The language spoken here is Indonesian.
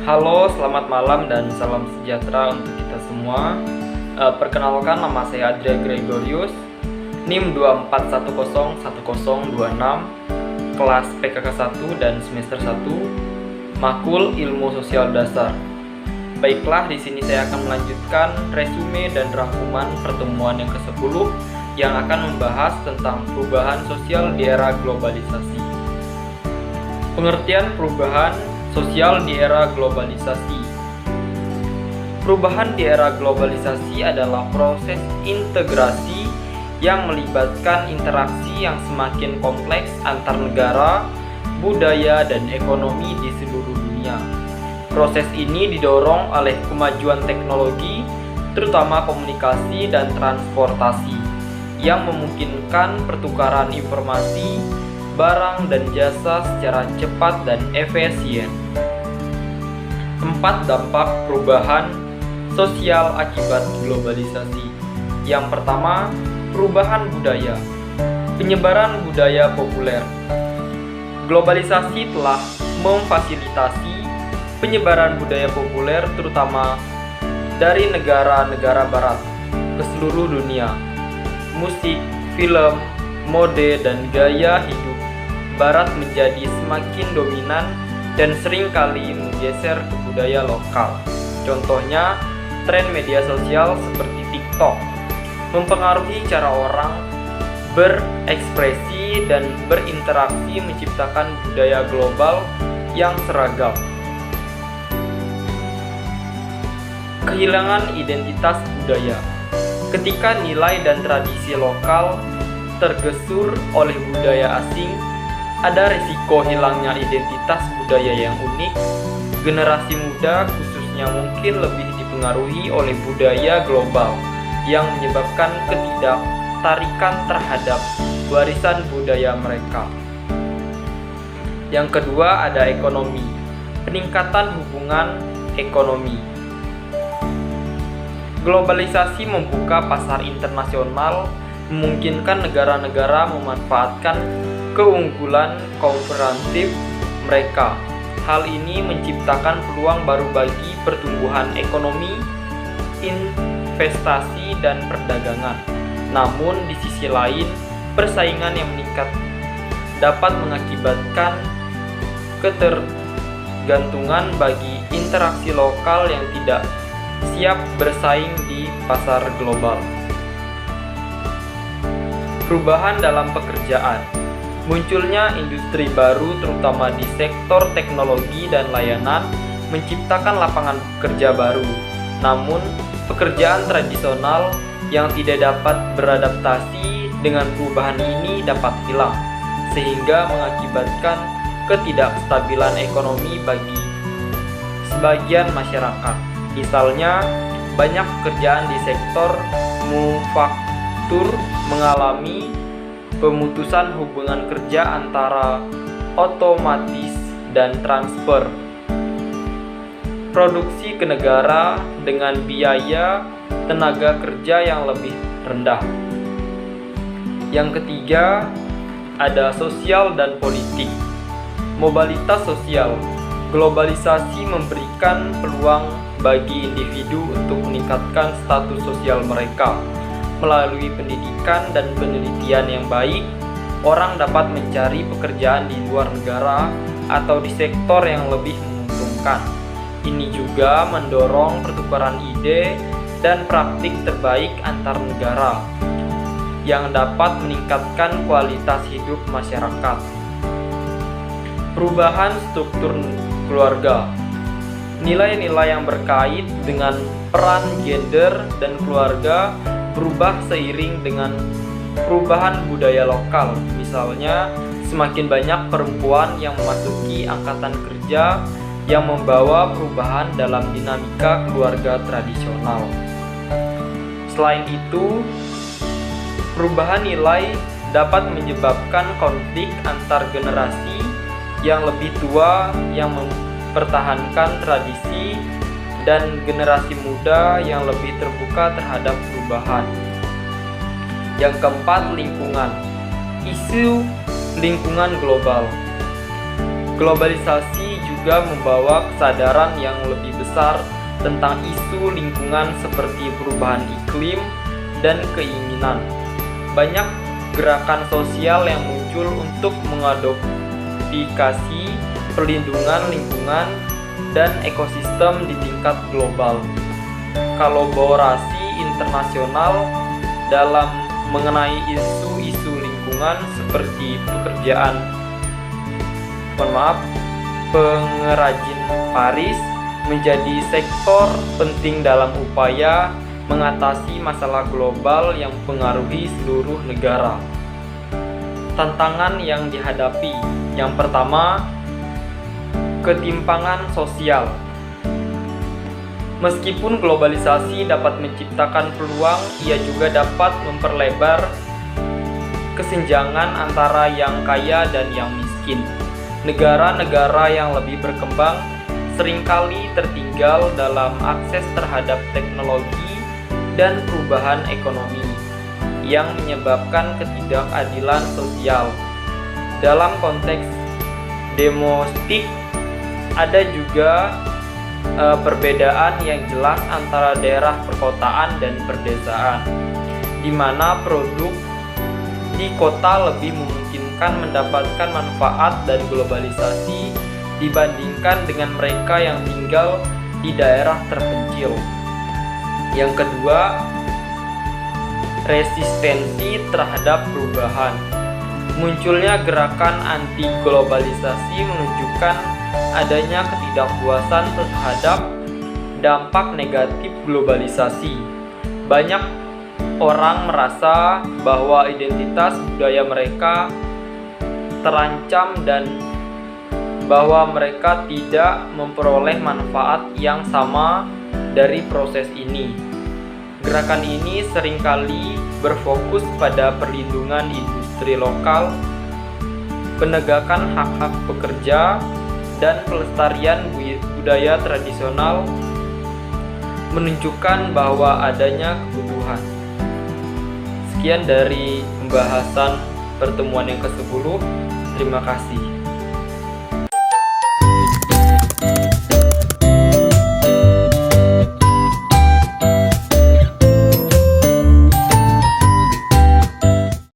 Halo, selamat malam dan salam sejahtera untuk kita semua. Perkenalkan, nama saya Adria Gregorius, NIM 24101026, kelas PKK 1 dan semester 1, Makul Ilmu Sosial Dasar. Baiklah, di sini saya akan melanjutkan resume dan rangkuman pertemuan yang ke-10 yang akan membahas tentang perubahan sosial di era globalisasi. Pengertian perubahan sosial di era globalisasi. Perubahan di era globalisasi adalah proses integrasi yang melibatkan interaksi yang semakin kompleks antar negara, budaya, dan ekonomi di seluruh dunia. Proses ini didorong oleh kemajuan teknologi, terutama komunikasi dan transportasi, yang memungkinkan pertukaran informasi, barang dan jasa secara cepat dan efisien. 4 dampak perubahan sosial akibat globalisasi. Yang pertama, perubahan budaya. Penyebaran budaya populer. Globalisasi telah memfasilitasi penyebaran budaya populer terutama dari negara-negara barat ke seluruh dunia. Musik, film, mode, dan gaya hidup barat menjadi semakin dominan dan seringkali menggeser ke budaya lokal. Contohnya, tren media sosial seperti TikTok mempengaruhi cara orang berekspresi dan berinteraksi, menciptakan budaya global yang seragam. Kehilangan identitas budaya. Ketika nilai dan tradisi lokal tergesur oleh budaya asing, ada risiko hilangnya identitas budaya yang unik. Generasi muda khususnya mungkin lebih dipengaruhi oleh budaya global yang menyebabkan ketidaktarikan terhadap warisan budaya mereka. Yang kedua, ada ekonomi. Peningkatan hubungan ekonomi. Globalisasi membuka pasar internasional, memungkinkan negara-negara memanfaatkan keunggulan komparatif mereka. Hal ini menciptakan peluang baru bagi pertumbuhan ekonomi, investasi, dan perdagangan. Namun, di sisi lain, persaingan yang meningkat dapat mengakibatkan ketergantungan bagi interaksi lokal yang tidak siap bersaing di pasar global. Perubahan dalam pekerjaan. Munculnya industri baru terutama di sektor teknologi dan layanan menciptakan lapangan kerja baru. Namun, pekerjaan tradisional yang tidak dapat beradaptasi dengan perubahan ini dapat hilang, sehingga mengakibatkan ketidakstabilan ekonomi bagi sebagian masyarakat. Misalnya, banyak pekerjaan di sektor manufaktur mengalami pemutusan hubungan kerja antara otomatis dan transfer produksi ke negara dengan biaya tenaga kerja yang lebih rendah. Yang ketiga, ada sosial dan politik. Mobilitas sosial. Globalisasi memberikan peluang bagi individu untuk meningkatkan status sosial mereka. Melalui pendidikan dan penelitian yang baik, orang dapat mencari pekerjaan di luar negara atau di sektor yang lebih menguntungkan. Ini juga mendorong pertukaran ide dan praktik terbaik antar negara yang dapat meningkatkan kualitas hidup masyarakat. Perubahan struktur keluarga. Nilai-nilai yang berkait dengan peran gender dan keluarga berubah seiring dengan perubahan budaya lokal. Misalnya, semakin banyak perempuan yang memasuki angkatan kerja yang membawa perubahan dalam dinamika keluarga tradisional. Selain itu, perubahan nilai dapat menyebabkan konflik antar generasi yang lebih tua yang mempertahankan tradisi, dan generasi muda yang lebih terbuka terhadap perubahan. Yang keempat, lingkungan. Isu lingkungan global. Globalisasi juga membawa kesadaran yang lebih besar tentang isu lingkungan seperti perubahan iklim dan keinginan. Banyak gerakan sosial yang muncul untuk mengadvokasi perlindungan lingkungan dan ekosistem di tingkat global. Kolaborasi internasional dalam mengenai isu-isu lingkungan seperti pengrajin Paris menjadi sektor penting dalam upaya mengatasi masalah global yang mempengaruhi seluruh negara. Tantangan yang dihadapi. Yang pertama, ketimpangan sosial. Meskipun globalisasi dapat menciptakan peluang, ia juga dapat memperlebar kesenjangan antara yang kaya dan yang miskin. Negara-negara yang lebih berkembang seringkali tertinggal dalam akses terhadap teknologi dan perubahan ekonomi yang menyebabkan ketidakadilan sosial. Dalam konteks domestik, ada juga perbedaan yang jelas antara daerah perkotaan dan perdesaan, di mana produk di kota lebih memungkinkan mendapatkan manfaat dari globalisasi dibandingkan dengan mereka yang tinggal di daerah terpencil. Yang kedua, resistensi terhadap perubahan. Munculnya gerakan anti-globalisasi menunjukkan adanya ketidakpuasan terhadap dampak negatif globalisasi. Banyak orang merasa bahwa identitas budaya mereka terancam dan bahwa mereka tidak memperoleh manfaat yang sama dari proses ini. Gerakan ini seringkali berfokus pada perlindungan industri lokal, penegakan hak-hak pekerja, dan pelestarian budaya tradisional, menunjukkan bahwa adanya kebutuhan. Sekian dari pembahasan pertemuan yang ke-10. Terima kasih.